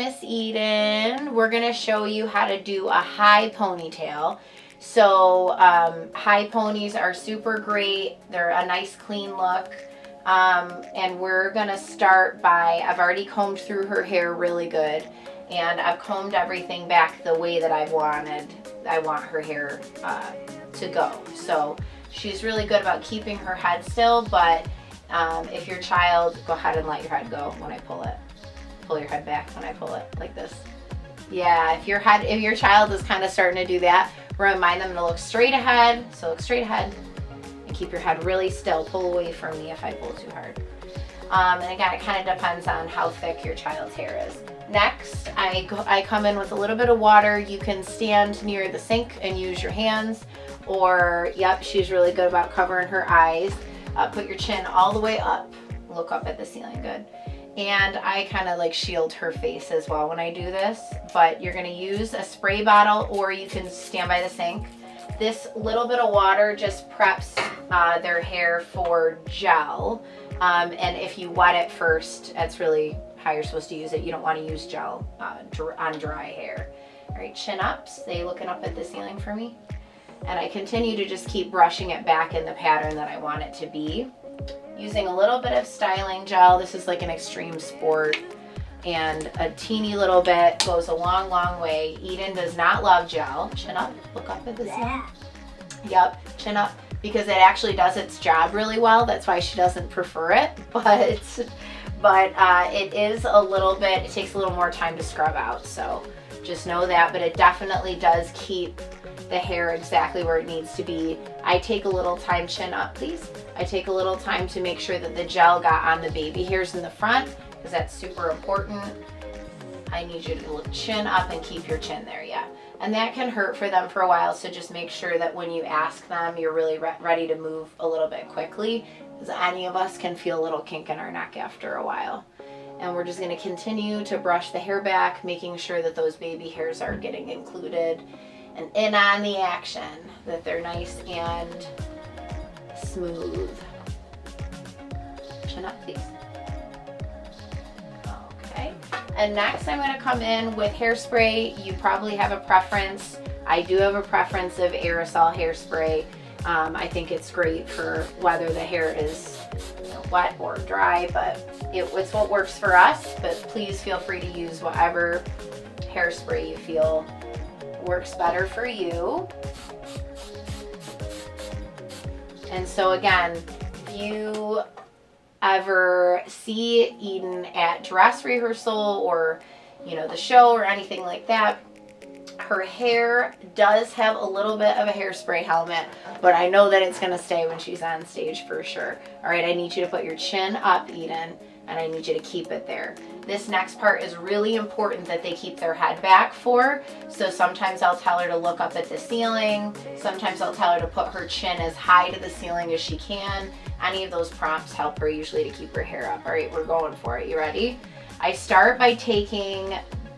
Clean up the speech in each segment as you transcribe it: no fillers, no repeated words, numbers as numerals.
Miss Eden. We're gonna show you how to do a high ponytail. So high ponies are super great. They're a nice clean look. And we're gonna start by, I've already combed through her hair really good, and I've combed everything back the way that I want her hair to go. So she's really good about keeping her head still, but if your child, go ahead and let your head go when I pull it. Pull your head back when I pull it, like this. Yeah, if your child is kind of starting to do that, remind them to look straight ahead. So look straight ahead and keep your head really still. Pull away from me if I pull too hard. And again, it kind of depends on how thick your child's hair is. Next, I come in with a little bit of water. You can stand near the sink and use your hands, or, yep, she's really good about covering her eyes. Put your chin all the way up. Look up at the ceiling, good. And I kind of like shield her face as well when I do this, but you're gonna use a spray bottle, or you can stand by the sink. This little bit of water just preps their hair for gel. And if you wet it first, that's really how you're supposed to use it. You don't want to use gel on dry hair. All right, chin up, stay looking up at the ceiling for me. And I continue to just keep brushing it back in the pattern that I want it to be. Using a little bit of styling gel. This is like an extreme sport, and a teeny little bit goes a long, long way. Eden does not love gel. Chin up, look up at the ceiling. Yep, chin up, because it actually does its job really well. That's why she doesn't prefer it, but it is a little bit, it takes a little more time to scrub out, so just know that, but it definitely does keep the hair exactly where it needs to be. I take a little time, chin up please. I take a little time to make sure that the gel got on the baby hairs in the front, because that's super important. I need you to look chin up and keep your chin there, yeah. And that can hurt for them for a while, so just make sure that when you ask them, you're really ready to move a little bit quickly, because any of us can feel a little kink in our neck after a while. And we're just gonna continue to brush the hair back, making sure that those baby hairs are getting included and in on the action, that they're nice and smooth. Chin up, please. Okay. And next I'm going to come in with hairspray. You probably have a preference. I do have a preference of aerosol hairspray. I think it's great for whether the hair is wet or dry, but it's what works for us. But please feel free to use whatever hairspray you feel works better for you. And so again, if you ever see Eden at dress rehearsal or the show or anything like that, her hair does have a little bit of a hairspray helmet, but I know that it's going to stay when she's on stage for sure. All right, I need you to put your chin up, Eden, and I need you to keep it there. This next part is really important that they keep their head back for. So sometimes I'll tell her to look up at the ceiling. Sometimes I'll tell her to put her chin as high to the ceiling as she can. Any of those prompts help her usually to keep her hair up. All right, we're going for it. You ready? I start by taking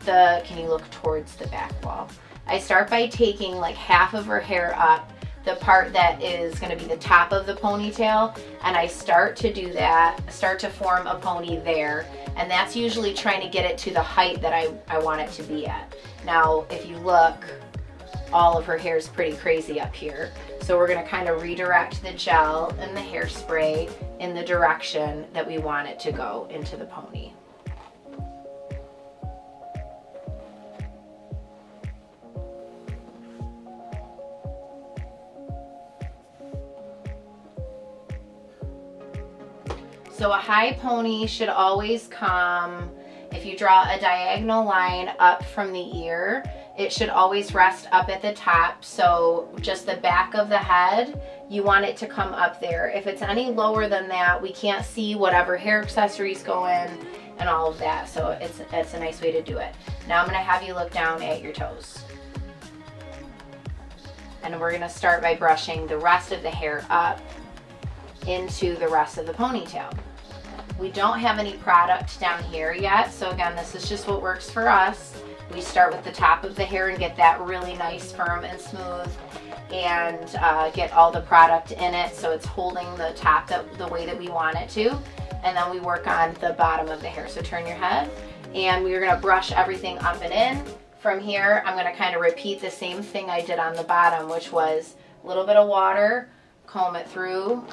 can you look towards the back wall? I start by taking like half of her hair up, the part that is going to be the top of the ponytail, and I start to do that, start to form a pony there, and that's usually trying to get it to the height that I want it to be at. Now if you look, all of her hair is pretty crazy up here, so we're going to kind of redirect the gel and the hairspray in the direction that we want it to go into the pony. So a high pony should always come, if you draw a diagonal line up from the ear, it should always rest up at the top. So just the back of the head, you want it to come up there. If it's any lower than that, we can't see whatever hair accessories go in and all of that. So it's a nice way to do it. Now I'm going to have you look down at your toes. And we're going to start by brushing the rest of the hair up into the rest of the ponytail. We don't have any product down here yet, so again, this is just what works for us. We start with the top of the hair and get that really nice, firm and smooth, and get all the product in it so it's holding the top the way that we want it to, and then we work on the bottom of the hair. So turn your head and we're gonna brush everything up and in. From here, I'm gonna kind of repeat the same thing I did on the bottom, which was a little bit of water, comb it through.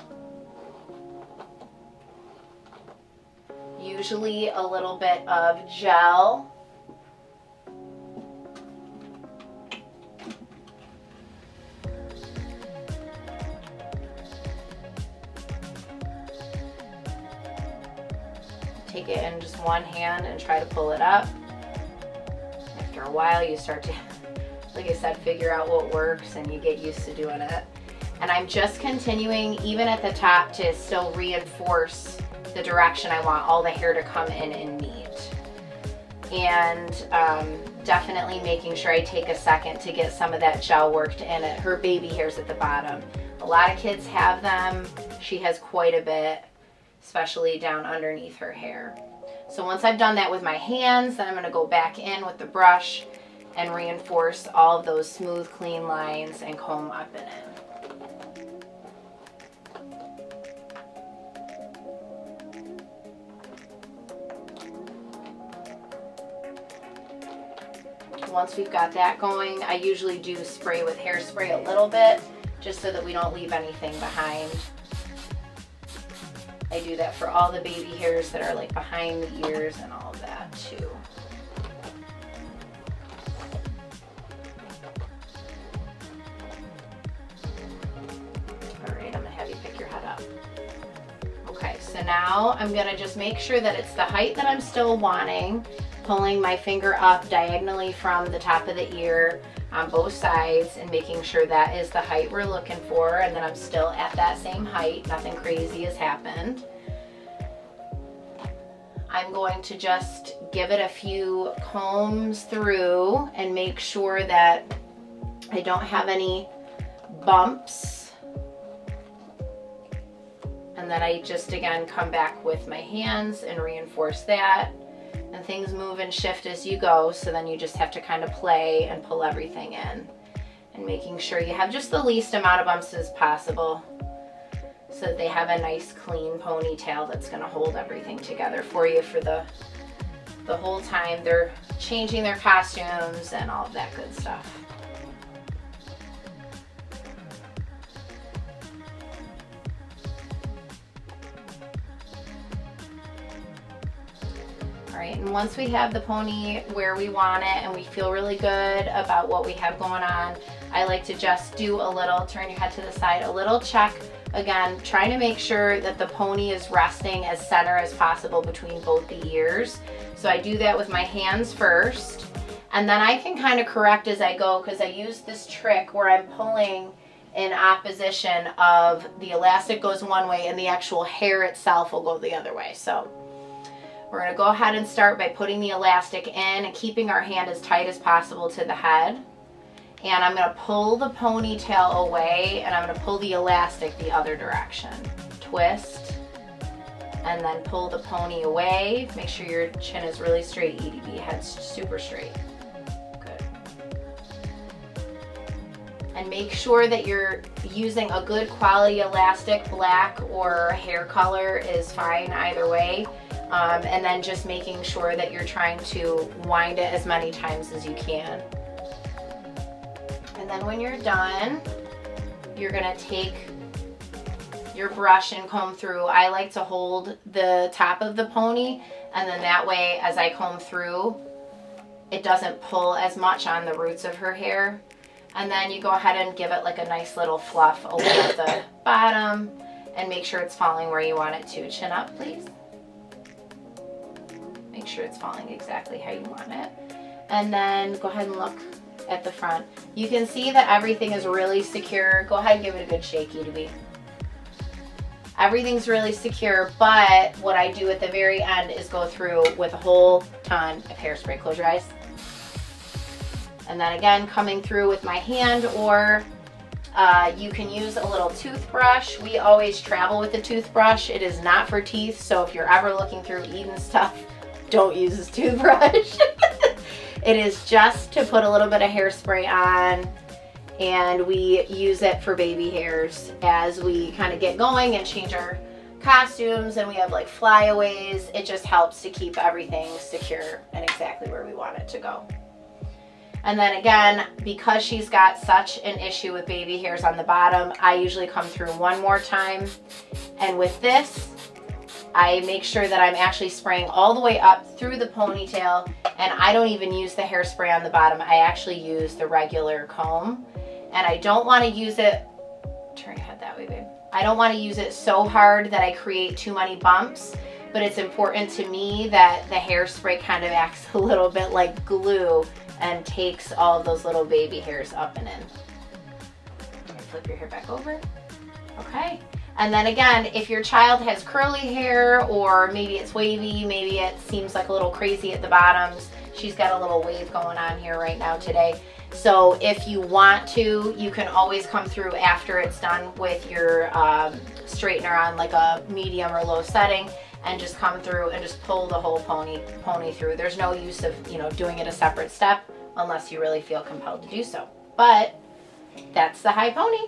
Usually a little bit of gel. Take it in just one hand and try to pull it up. After a while, you start to, like I said, figure out what works and you get used to doing it. And I'm just continuing, even at the top, to still reinforce the direction I want all the hair to come in and meet. And definitely making sure I take a second to get some of that gel worked in it. Her baby hairs at the bottom. A lot of kids have them. She has quite a bit, especially down underneath her hair. So once I've done that with my hands, then I'm going to go back in with the brush and reinforce all of those smooth, clean lines and comb up and in. Once we've got that going, I usually do spray with hairspray a little bit, just so that we don't leave anything behind. I do that for all the baby hairs that are like behind the ears and all of that too. All right, I'm gonna have you pick your head up. Okay, so now I'm gonna just make sure that it's the height that I'm still wanting, pulling my finger up diagonally from the top of the ear on both sides and making sure that is the height we're looking for, and then I'm still at that same height, nothing crazy has happened. I'm going to just give it a few combs through and make sure that I don't have any bumps. And then I just again come back with my hands and reinforce that. And things move and shift as you go, so then you just have to kind of play and pull everything in. And making sure you have just the least amount of bumps as possible, so that they have a nice clean ponytail that's going to hold everything together for you for the whole time they're changing their costumes and all of that good stuff. All right, and once we have the pony where we want it and we feel really good about what we have going on, I like to just do a little, turn your head to the side, a little check. Again, trying to make sure that the pony is resting as center as possible between both the ears. So I do that with my hands first, and then I can kind of correct as I go, because I use this trick where I'm pulling in opposition of the elastic goes one way and the actual hair itself will go the other way. So we're going to go ahead and start by putting the elastic in and keeping our hand as tight as possible to the head. And I'm going to pull the ponytail away, and I'm going to pull the elastic the other direction. Twist, and then pull the pony away. Make sure your chin is really straight, EDB. Head's super straight. Good. And make sure that you're using a good quality elastic. Black or hair color is fine either way. And then just making sure that you're trying to wind it as many times as you can. And then when you're done, you're gonna take your brush and comb through. I like to hold the top of the pony, and then that way as I comb through, it doesn't pull as much on the roots of her hair. And then you go ahead and give it like a nice little fluff over at the bottom and make sure it's falling where you want it to. Chin up, please. Make sure it's falling exactly how you want it. And then go ahead and look at the front. You can see that everything is really secure. Go ahead and give it a good shake, EDB. Everything's really secure, but what I do at the very end is go through with a whole ton of hairspray. Close your eyes. And then again, coming through with my hand, or you can use a little toothbrush. We always travel with a toothbrush. It is not for teeth, so if you're ever looking through eating stuff, don't use this toothbrush. It is just to put a little bit of hairspray on, and we use it for baby hairs as we kind of get going and change our costumes and we have like flyaways, it just helps to keep everything secure and exactly where we want it to go. And then again, because she's got such an issue with baby hairs on the bottom, I usually come through one more time. And with this, I make sure that I'm actually spraying all the way up through the ponytail, and I don't even use the hairspray on the bottom. I actually use the regular comb. And I don't want to use it, turn your head that way, babe. I don't want to use it so hard that I create too many bumps, but it's important to me that the hairspray kind of acts a little bit like glue and takes all of those little baby hairs up and in. Flip your hair back over. Okay. And then again, if your child has curly hair or maybe it's wavy, maybe it seems like a little crazy at the bottoms. She's got a little wave going on here right now today. So if you want to, you can always come through after it's done with your straightener on like a medium or low setting and just come through and just pull the whole pony through. There's no use of, you know, doing it a separate step unless you really feel compelled to do so. But that's the high pony.